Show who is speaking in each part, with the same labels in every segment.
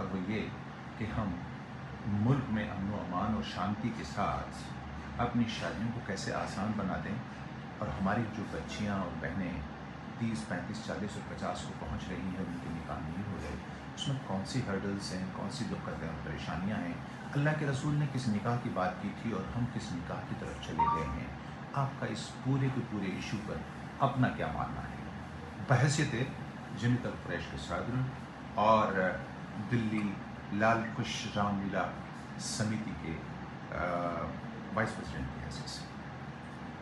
Speaker 1: और वो ये कि हम मुल्क में अमन व अमान और शांति के साथ अपनी शादियों को कैसे आसान बना दें और हमारी जो बच्चियाँ और बहनें 30, 35, 40 और 50 को पहुँच रही हैं, उनके निकाह नहीं हो रहे, उसमें कौन सी हर्डल्स हैं, कौन सी दिक्कतें और परेशानियाँ हैं। अल्लाह के रसूल ने किस निकाह की बात की थी और हम किस निकाह की तरफ चले गए हैं। आपका इस पूरे के पूरे इशू पर अपना क्या मानना है? बहैसियत जमियत कुरैश के सदर और दिल्ली लाल कुश रामलीला समिति के वाइस प्रेसिडेंट की हैसियत से।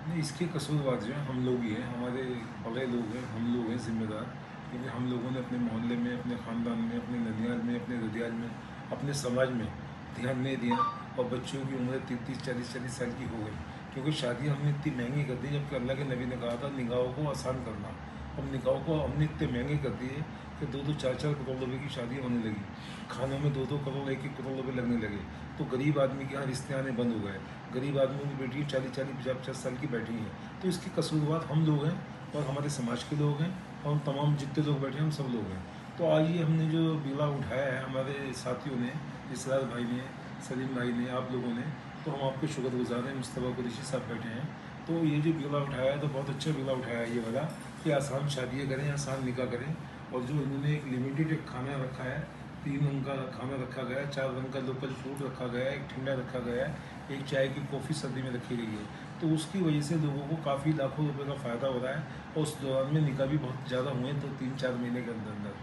Speaker 2: नहीं, इसके कसूरवार जो है हम लोग ही हैं, हमारे बड़े लोग हैं, हम लोग हैं जिम्मेदार। क्योंकि हम लोगों ने अपने मोहल्ले में, अपने ख़ानदान में, अपने ननियाल में, अपने रदियाल में, अपने समाज में ध्यान नहीं दिया और बच्चों की उम्र 30, 40 साल की हो गई। क्योंकि शादी हमने इतनी महंगी कर दी, जबकि अल्लाह के नबी ने कहा था निकाहों को आसान करना। अब निकाहों को हमने इतने महंगे कर दिए कि 2-2, 4-4 करोड़ रुपये की शादी होने लगी। खानों में 2-2 करोड़, 1-1 करोड़ रुपये लगने लगे। तो गरीब आदमी के यहाँ रिश्ते आने बंद हो गए। गरीब आदमी की बेटी 40-40, 50-50 साल की बैठी हैं। तो इसकी कसूरवार हम लोग हैं और हमारे समाज के लोग हैं और हम तमाम जितने लोग बैठे हैं हम सब लोग हैं। तो आज ये हमने जो बीड़ा उठाया है हमारे साथियों ने, इसरार भाई ने, सलीम भाई ने, आप लोगों ने, तो हम आपके शुक्रगुजार हैं। मुस्तफ़ा कुरैशी साहब बैठे हैं। तो ये जो बीड़ा उठाया है तो बहुत अच्छा बीड़ा उठाया है ये वाला कि आसान शादियाँ करें, आसान निकाह करें। और जो इन्होंने एक लिमिटेड एक खाना रखा है, 3 रंग का खाना रखा गया है, 4 रंग का लोकल फ्रूट रखा गया है, एक ठंडा रखा गया है, एक चाय की कॉफ़ी सर्दी में रखी गई है। तो उसकी वजह से लोगों को काफ़ी लाखों रुपए का फ़ायदा हो रहा है और उस दौरान में निकाह भी बहुत ज़्यादा हुए तो 3-4 महीने के अंदर अंदर।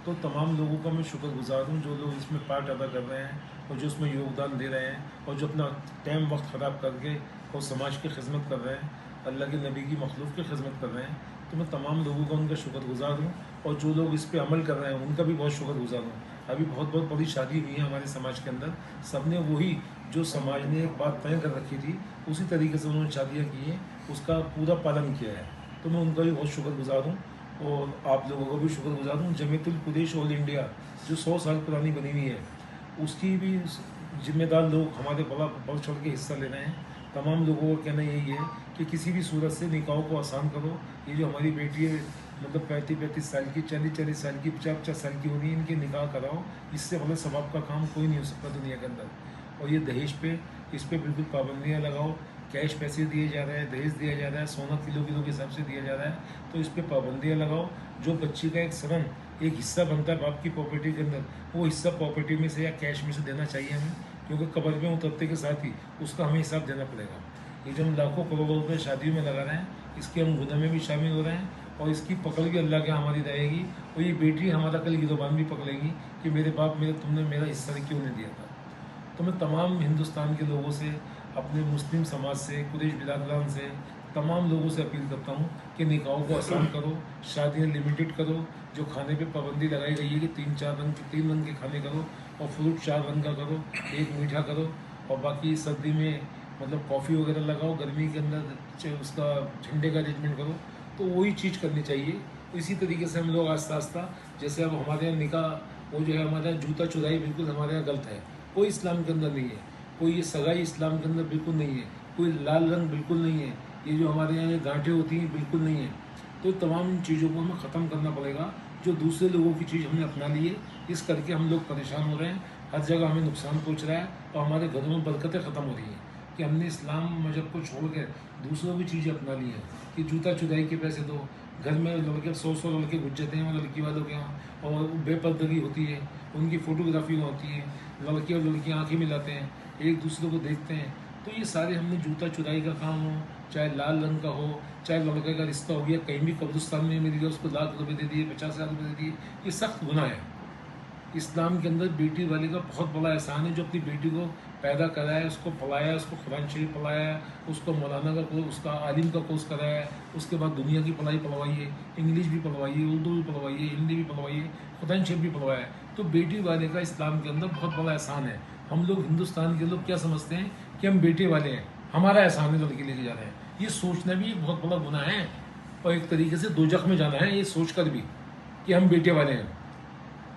Speaker 2: तो तमाम लोगों का मैं शुक्रगुजार हूँ जो लोग इसमें पार्ट अदा कर रहे हैं और जो उसमें योगदान दे रहे हैं और जो अपना टाइम वक्त ख़राब करके और समाज की खिदमत कर रहे हैं, अल्लाह के नबी की मखलूक की खिदमत कर रहे हैं। तो मैं तमाम लोगों का उनका शुक्रगुजार हूँ और जो लोग इस पर अमल कर रहे हैं उनका भी बहुत शुक्रगुजार हूँ। अभी बहुत बहुत बड़ी शादी हुई है हमारे समाज के अंदर, सब ने वही जो समाज ने एक बात तय कर रखी थी उसी तरीके से उन्होंने शादियाँ की हैं, उसका पूरा पालन किया है। तो मैं उनका भी बहुत शुक्रगुजार हूँ और आप लोगों का भी शुक्रगुजार हूँ। जमीयतुल कुरैश ऑल इंडिया जो 100 साल पुरानी बनी हुई है, उसकी भी जिम्मेदार लोग हमारे बढ़ चढ़ के हिस्सा ले रहे हैं। तमाम लोगों का कहना यही है कि किसी भी सूरत से निकाहों को आसान करो। ये जो हमारी बेटी है मतलब 35-35 साल की, 40-40 साल की, 50-50 साल की हो रही है, इनके निकाह कराओ। इससे बड़ा सवाब का काम कोई नहीं हो सकता दुनिया के अंदर। और ये दहेज पे, इस पर बिल्कुल पाबंदियाँ लगाओ। कैश पैसे दिए जा रहे हैं, दहेज दिया जा रहा है, सोना किलो किलो के हिसाब से दिया जा रहा है, तो इस पर पाबंदियाँ लगाओ। जो बच्ची का एक सरन एक हिस्सा बनता है बाप की प्रॉपर्टी के अंदर, वो हिस्सा प्रॉपर्टी में से या कैश में से देना चाहिए हमें, क्योंकि कब्र में उतरते के साथ ही उसका हमें हिसाब देना पड़ेगा। ये जो हम लाखों करोड़ों रुपये शादियों में लगा रहे हैं, इसके हम गुनाह में भी शामिल हो रहे हैं और इसकी पकड़ भी अल्लाह के हमारी रहेगी। और ये बेटी हमारा कल गिरोबान भी पकड़ेगी कि मेरे बाप तुमने मेरा हिस्सा क्यों नहीं दिया था। तो मैं तमाम हिंदुस्तान के लोगों से, अपने मुस्लिम समाज से, कुरैश बिरादरान से, तमाम लोगों से अपील करता हूँ कि निकाहों को आसान करो, शादियाँ लिमिटेड करो। जो खाने पे पाबंदी लगाई गई है कि 3 रंग के खाने करो और फ्रूट 4 रंग का करो, एक मीठा करो और बाकी सर्दी में मतलब कॉफ़ी वगैरह लगाओ, गर्मी के अंदर उसका ठंडे का अरेंजमेंट करो। तो वही चीज़ करनी चाहिए। इसी तरीके से हम लोग आस्ता आस्ता, जैसे अब हमारे यहाँ निकाह वो जो है हमारे यहाँ जूता चुराई बिल्कुल हमारे यहाँ गलत है, कोई इस्लाम के अंदर नहीं है। कोई ये सगाई इस्लाम के अंदर बिल्कुल नहीं है। कोई लाल रंग बिल्कुल नहीं है। ये जो हमारे यहाँ ये गांठें होती हैं बिल्कुल नहीं है। तो तमाम इन चीज़ों को हमें ख़त्म करना पड़ेगा। जो दूसरे लोगों की चीज़ हमने अपना ली है, इस करके हम लोग परेशान हो रहे हैं, हर जगह हमें नुकसान पहुँच रहा है और हमारे घरों में बरकतें ख़त्म हो रही हैं कि हमने इस्लाम मजहब को छोड़ कर दूसरों की चीज़ें अपना ली है। कि जूता चुराई के पैसे दो, घर में लड़के 100 लड़के घुस जाते हैं लड़की वालों के यहाँ और बेपर्दगी होती है, उनकी फ़ोटोग्राफी होती है, लड़के और लड़कियाँ आँखें मिलाते हैं, एक दूसरे को देखते हैं। तो ये सारे हमने जूता चुराई का काम हो, चाहे लाल रंग का हो, चाहे लड़के का रिश्ता हो गया कहीं भी कब्रिस्तान में मिल गया, उसको लाख रुपये दे दिए, 50,000 रुपये दे दिए, ये सख्त गुनाह है। इस्लाम के अंदर बेटी वाले का बहुत बड़ा एहसान है जो अपनी बेटी को पैदा कराया, उसको पढ़ाया, उसको कुरान शरीफ पढ़ाया, उसको मौलाना का कोर्स, उसका आलिम का कोर्स कराया, उसके बाद दुनिया की पढ़ाई पढ़वाई है, इंग्लिश भी पढ़वाई है, उर्दू भी पढ़वाई है, हिंदी भी पढ़वाई है, कुरान शरीफ भी पढ़वाया है। तो बेटी वाले का इस्लाम के अंदर बहुत बड़ा एहसान है। हम लोग हिंदुस्तान के लोग क्या समझते हैं कि हम बेटे वाले हैं, हमारा एहसान है लड़की लेके जा रहे हैं। ये सोचना भी एक बहुत बड़ा गुनाह है और एक तरीके से दोजख में जाना है ये सोच कर भी कि हम बेटे वाले हैं।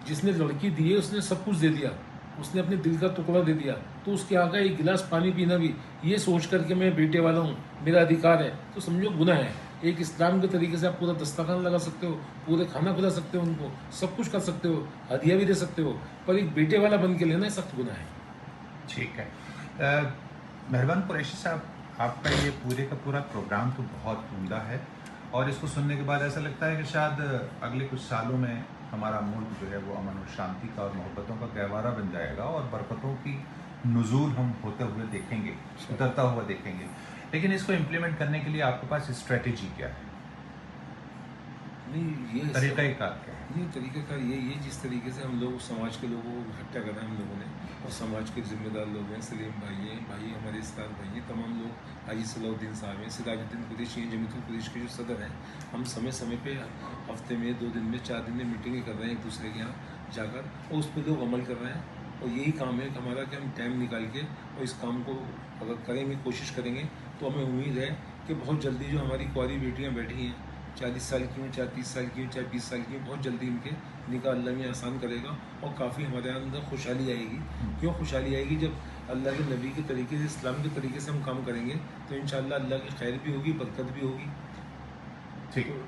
Speaker 2: जिसने लड़की दी है उसने सब कुछ दे दिया, उसने अपने दिल का टुकड़ा दे दिया, तो उसके आगे एक गिलास पानी पीना भी ये सोच कर के मैं बेटे वाला हूँ, मेरा अधिकार है, तो समझो गुनाह है। एक इस्लाम के तरीके से आप पूरा दस्तरखान लगा सकते हो, पूरे खाना खिला सकते हो उनको, सब कुछ कर सकते हो, हदिया भी दे सकते हो, पर एक बेटे वाला बन के लेना सख्त गुनाह है।
Speaker 1: ठीक है। मेहरबान कुरैशी साहब, आपका ये पूरे का पूरा प्रोग्राम तो बहुत उम्दा है और इसको सुनने के बाद ऐसा लगता है कि शायद अगले कुछ सालों में हमारा मुल्क जो है वो अमन और शांति का और मोहब्बतों का गहवारा बन जाएगा और बरकतों की नुज़ूल हम होते हुए देखेंगे, उतरता हुआ देखेंगे। लेकिन इसको इम्प्लीमेंट करने के लिए आपके पास स्ट्रेटजी क्या है,
Speaker 2: नहीं ये
Speaker 1: तरीक़ाकार क्या है?
Speaker 2: ये तरीक़ाकार ये जिस तरीके से हम लोग समाज के लोगों को इकट्ठा करा हम लोगों ने, और समाज के जिम्मेदार लोग हैं, सलीम भाई हैं, भाई हमारे इस्ताद भाई हैं, तमाम लोग, हाजी सलाउद्दीन साहब हैं, सिराजुद्दीन कुरैशी हैं, जमीयतुल कुरैश के जो सदर हैं, हम समय समय पे हफ्ते में 2 दिन में 4 दिन में मीटिंगें कर रहे हैं एक दूसरे के यहाँ जाकर, और उस पर लोग अमल कर रहे हैं। और यही काम है कि हमारा कि हम टाइम निकाल के और इस काम को अगर करेंगे, कोशिश करेंगे, तो हमें उम्मीद है कि बहुत जल्दी जो हमारी कुंवारी बेटियाँ बैठी हैं, 40 साल की हों, चाहे 30 साल की हों, चाहे 20 साल की हों, बहुत जल्दी इनके निकाह अल्लाह में आसान करेगा और काफ़ी हमारे अंदर खुशहाली आएगी। क्यों खुशहाली आएगी? जब अल्लाह के नबी के तरीके से, इस्लाम के तरीके से हम काम करेंगे तो इंशाअल्लाह अल्लाह की खैर भी होगी, बरकत भी होगी।
Speaker 1: ठीक।